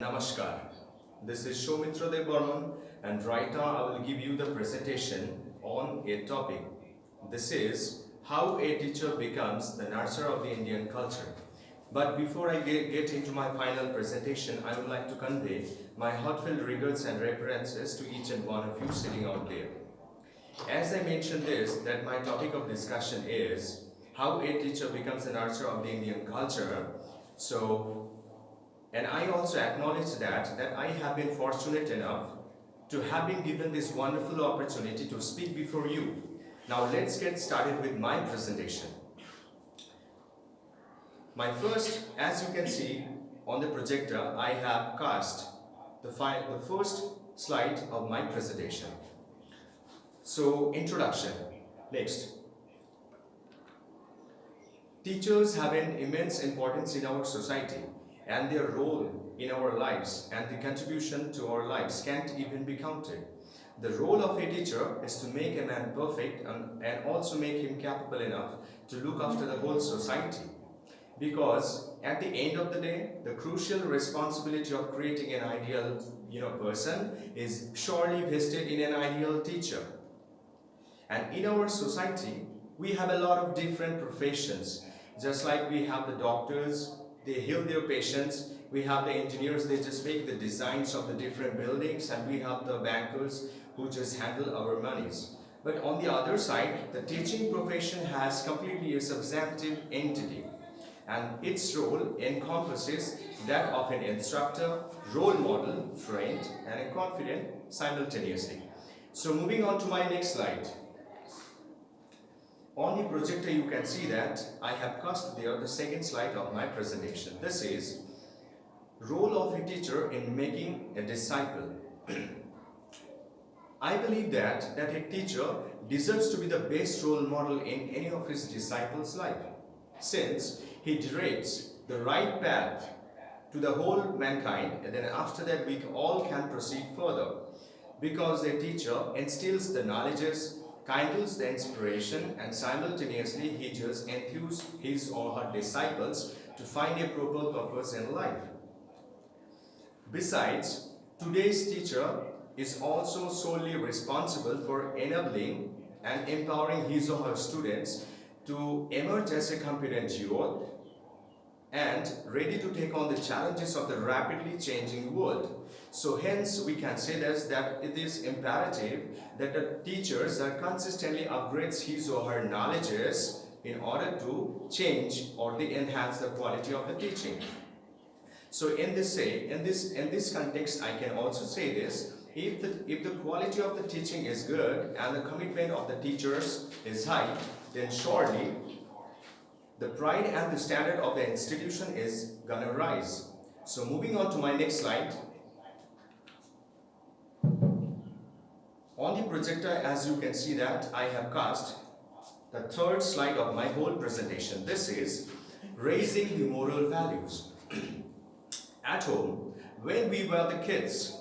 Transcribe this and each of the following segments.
Namaskar. This is Shomitra Devarman, and right now I will give you the presentation on a topic. This is how a teacher becomes the nurturer of the Indian culture. But before I get into my final presentation, I would like to convey my heartfelt regards and reverences to each and one of you sitting out there. As I mentioned that my topic of discussion is how a teacher becomes the nurturer of the Indian culture. And I also acknowledge that I have been fortunate enough to have been given this wonderful opportunity to speak before you. Now let's get started with my presentation. As you can see on the projector, I have cast the first slide of my presentation. So, introduction. Next. Teachers have an immense importance in our society, and their role in our lives and the contribution to our lives can't even be counted. The role of a teacher is to make a man perfect and also make him capable enough to look after the whole society. Because at the end of the day, the crucial responsibility of creating an ideal person is surely vested in an ideal teacher. And in our society, we have a lot of different professions. Just like we have the doctors, they heal their patients. We have the engineers, they just make the designs of the different buildings, and we have the bankers who just handle our monies. But on the other side, the teaching profession has completely a substantive entity, and its role encompasses that of an instructor, role model, friend, and a confidant simultaneously. So moving on to my next slide. On the projector you can see that I have cast there the second slide of my presentation. This is role of a teacher in making a disciple. I believe that a teacher deserves to be the best role model in any of his disciples' life, since he directs the right path to the whole mankind, and then after that we all can proceed further, because a teacher instills the knowledges, kindles the inspiration, and simultaneously he just enthuses his or her disciples to find a proper purpose in life. Besides, today's teacher is also solely responsible for enabling and empowering his or her students to emerge as a competent youth and ready to take on the challenges of the rapidly changing world. So hence we can say that it is imperative that the teachers are consistently upgrades his or her knowledges in order to change or enhance the quality of the teaching. So in this context, I can also say this: if the quality of the teaching is good and the commitment of the teachers is high, then surely the pride and the standard of the institution is gonna rise. So moving on to my next slide. On the projector, as you can see that I have cast the third slide of my whole presentation. This is raising the moral values. At home, when we were the kids,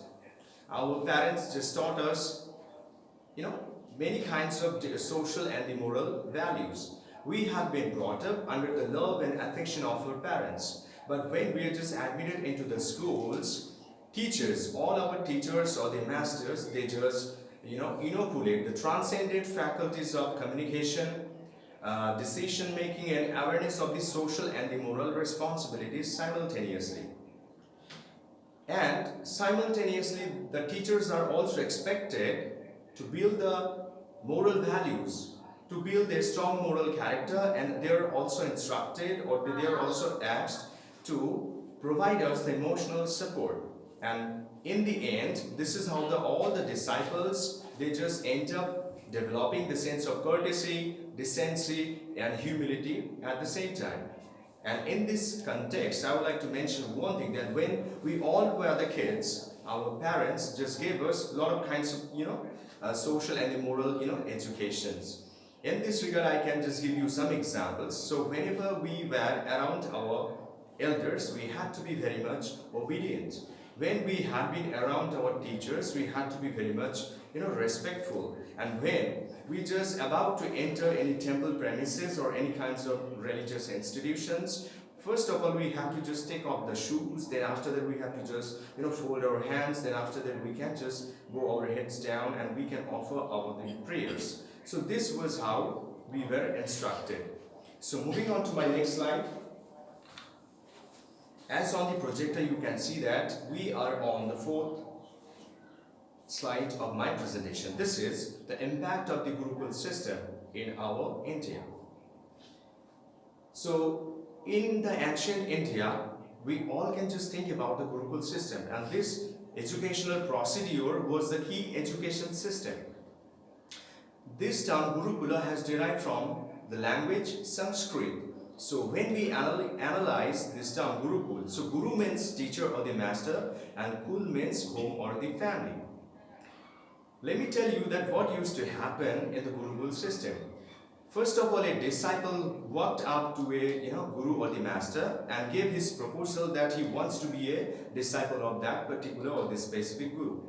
our parents just taught us, many kinds of social and the moral values. We have been brought up under the love and affection of our parents. But when we are just admitted into the schools, teachers, all our teachers or the masters, they just inoculate the transcendent faculties of communication, decision making, and awareness of the social and the moral responsibilities simultaneously. And simultaneously, the teachers are also expected to build the moral values, to build a strong moral character, and they are also instructed, or they are also asked to provide us the emotional support. And in the end, this is how all the disciples, they just end up developing the sense of courtesy, decency, and humility at the same time. And in this context, I would like to mention one thing, that when we all were the kids, our parents just gave us a lot of kinds of social and moral educations. In this regard, I can just give you some examples. So whenever we were around our elders, we had to be very much obedient. When we had been around our teachers, we had to be very much respectful. And when we just about to enter any temple premises or any kinds of religious institutions, First of all, we have to just take off the shoes. Then after that, we have to just fold our hands. Then after that, we can just go our heads down and we can offer our prayers. So this was how we were instructed. So moving on to my next slide. As on the projector, you can see that we are on the fourth slide of my presentation. This is the impact of the Gurukul system in our India. So in the ancient India, we all can just think about the Gurukul system, and this educational procedure was the key education system. This term Gurukula has derived from the language Sanskrit. So when we analyze this term Gurukul, so Guru means teacher or the master and Kul means home or the family. Let me tell you that what used to happen in the Gurukul system. First of all, a disciple walked up to a guru or the master and gave his proposal that he wants to be a disciple of that particular or the specific guru.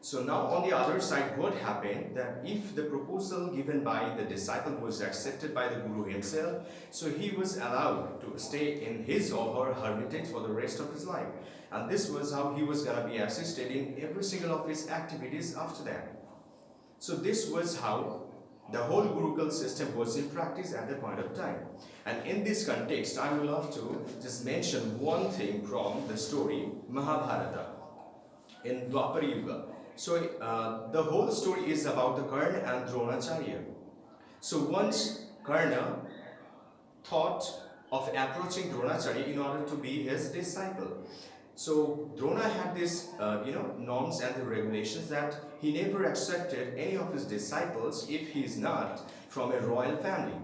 So now on the other side, what happened that if the proposal given by the disciple was accepted by the guru himself, so he was allowed to stay in his or her hermitage for the rest of his life. And this was how he was going to be assisted in every single of his activities after that. So this was how the whole Gurukul system was in practice at that point of time. And in this context, I would love to just mention one thing from the story Mahabharata in Dwapara Yuga. So the whole story is about the Karna and Dronacharya. So once Karna thought of approaching Dronacharya in order to be his disciple. So Drona had this norms and the regulations that he never accepted any of his disciples if he is not from a royal family.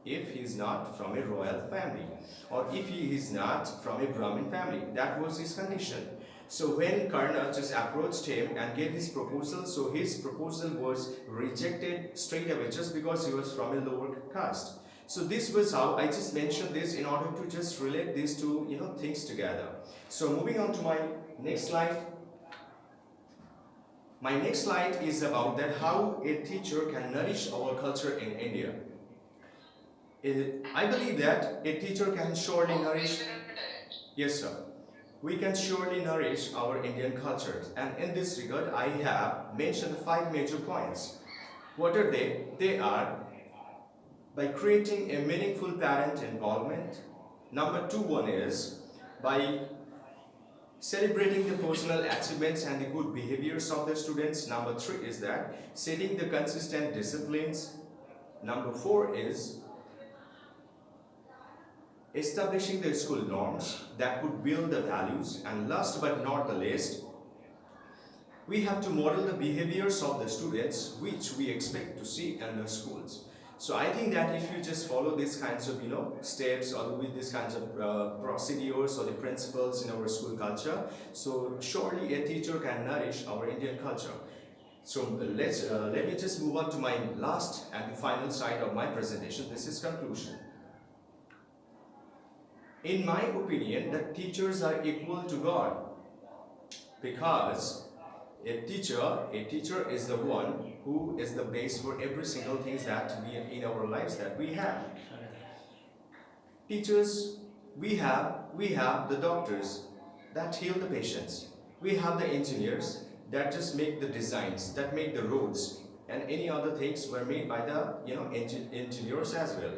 If he is not from a royal family, or if he is not from a Brahmin family. That was his condition. So when Karna just approached him and gave his proposal, so his proposal was rejected straight away just because he was from a lower caste. So this was how I just mentioned this in order to just relate these two things together. So moving on to my next slide. My next slide is about that how a teacher can nourish our culture in India. I believe that a teacher can surely nourish. Yes, sir. We can surely nourish our Indian culture, and in this regard I have mentioned 5 major points. What are they? They are by creating a meaningful parent involvement. Number 2 one is by celebrating the personal achievements and the good behaviors of the students. Number 3 is that setting the consistent disciplines. Number 4 is establishing the school norms that could build the values. And last but not the least, we have to model the behaviors of the students which we expect to see in the schools. So I think that if you just follow these kinds of steps, or with these kinds of procedures or the principles in our school culture, so surely a teacher can nourish our Indian culture. So let me just move on to my last and the final slide of my presentation. This is conclusion. In my opinion, that teachers are equal to God, because a teacher is the one who is the base for every single thing that we in our lives that we have. Teachers, we have the doctors that heal the patients. We have the engineers that just make the designs, that make the roads, and any other things were made by the engineers as well.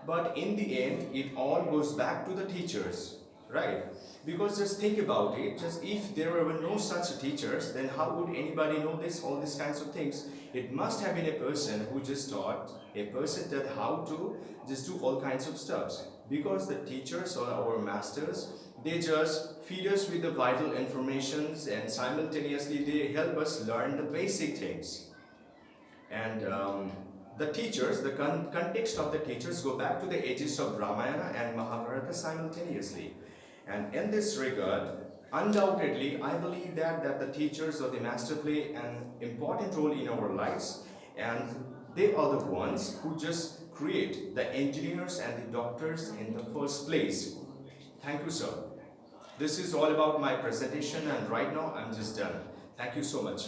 But in the end, it all goes back to the teachers, right? Because just think about it, just if there were no such teachers, then how would anybody know all these kinds of things? It must have been a person who just taught, a person that how to just do all kinds of stuff. Because the teachers or our masters, they just feed us with the vital informations, and simultaneously they help us learn the basic things. And the teachers, the context of the teachers go back to the ages of Ramayana and Mahabharata simultaneously. And in this regard, undoubtedly, I believe that the teachers or the master play an important role in our lives, and they are the ones who just create the engineers and the doctors in the first place. Thank you, sir. This is all about my presentation, and right now I'm just done. Thank you so much.